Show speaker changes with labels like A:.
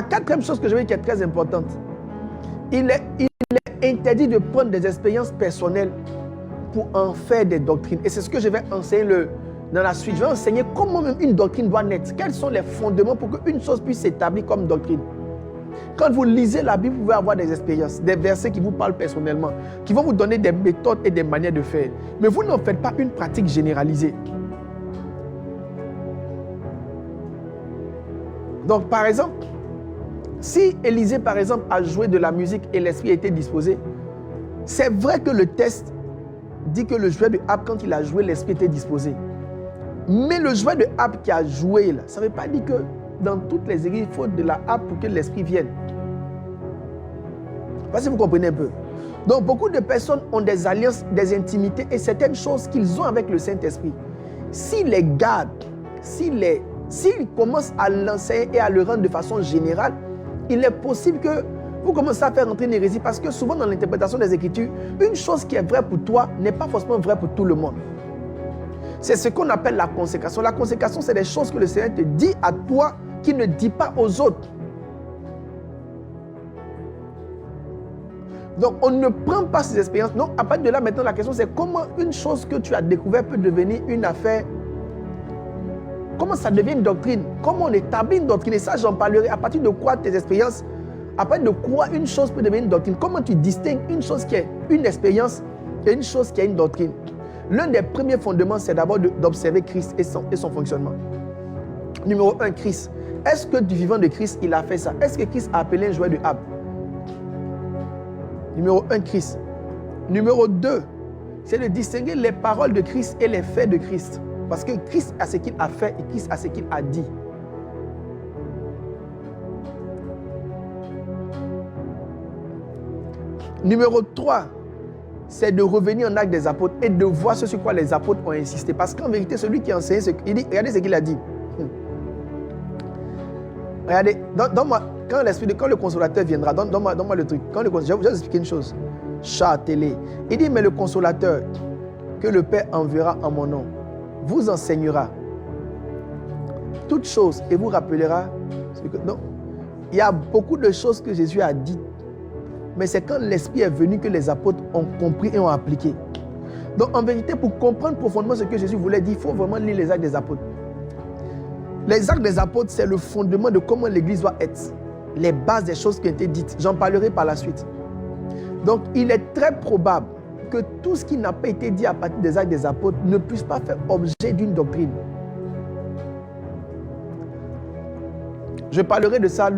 A: quatrième chose que je veux dire qui est très importante, il est interdit de prendre des expériences personnelles pour en faire des doctrines. Et c'est ce que je vais enseigner dans la suite. Je vais enseigner comment même une doctrine doit naître. Quels sont les fondements pour qu'une chose puisse s'établir comme doctrine. Quand vous lisez la Bible, vous pouvez avoir des expériences, des versets qui vous parlent personnellement, qui vont vous donner des méthodes et des manières de faire. Mais vous n'en faites pas une pratique généralisée. Donc, par exemple, si Élisée, par exemple, a joué de la musique et l'esprit a été disposé, c'est vrai que le texte dit que le joueur de harpe, quand il a joué, l'esprit était disposé. Mais le joueur de harpe qui a joué, là, ça ne veut pas dire que dans toutes les églises, il faut de la harpe pour que l'esprit vienne. Je ne sais pas si vous comprenez un peu. Donc, beaucoup de personnes ont des alliances, des intimités et certaines choses qu'ils ont avec le Saint-Esprit. S'ils les gardent, s'ils commencent à l'enseigner et à le rendre de façon générale, il est possible que vous commencez à faire entrer une hérésie parce que souvent dans l'interprétation des Écritures, une chose qui est vraie pour toi n'est pas forcément vraie pour tout le monde. C'est ce qu'on appelle la consécration. La consécration, c'est des choses que le Seigneur te dit à toi qu'il ne dit pas aux autres. Donc, on ne prend pas ces expériences. Donc, à partir de là, maintenant, la question, c'est comment une chose que tu as découverte peut devenir une affaire. Comment ça devient une doctrine? Comment on établit une doctrine? Et ça, j'en parlerai. À partir de quoi tes expériences? À partir de quoi une chose peut devenir une doctrine? Comment tu distingues une chose qui est une expérience et une chose qui est une doctrine? L'un des premiers fondements, c'est d'abord d'observer Christ et son fonctionnement. Numéro 1, Christ. Est-ce que du vivant de Christ, il a fait ça? Est-ce que Christ a appelé un joueur de harpe? Numéro 1, Christ. Numéro 2, c'est de distinguer les paroles de Christ et les faits de Christ. Parce que Christ a ce qu'il a fait et Christ a ce qu'il a dit. Numéro 3, c'est de revenir en acte des apôtres et de voir ce sur quoi les apôtres ont insisté. Parce qu'en vérité, celui qui enseigne, il dit, regardez ce qu'il a dit. Regardez, donne-moi, quand le consolateur viendra, donne-moi le truc. Je vais vous expliquer une chose. Châtelet. Il dit, mais le consolateur que le Père enverra en mon nom vous enseignera toutes choses et vous rappellera ce que... Donc, il y a beaucoup de choses que Jésus a dites, mais c'est quand l'Esprit est venu que les apôtres ont compris et ont appliqué. Donc, en vérité, pour comprendre profondément ce que Jésus voulait dire, il faut vraiment lire les actes des apôtres. Les actes des apôtres, c'est le fondement de comment l'Église doit être. Les bases des choses qui ont été dites. J'en parlerai par la suite. Donc, il est très probable que tout ce qui n'a pas été dit à partir des actes des apôtres ne puisse pas faire objet d'une doctrine. Je parlerai de ça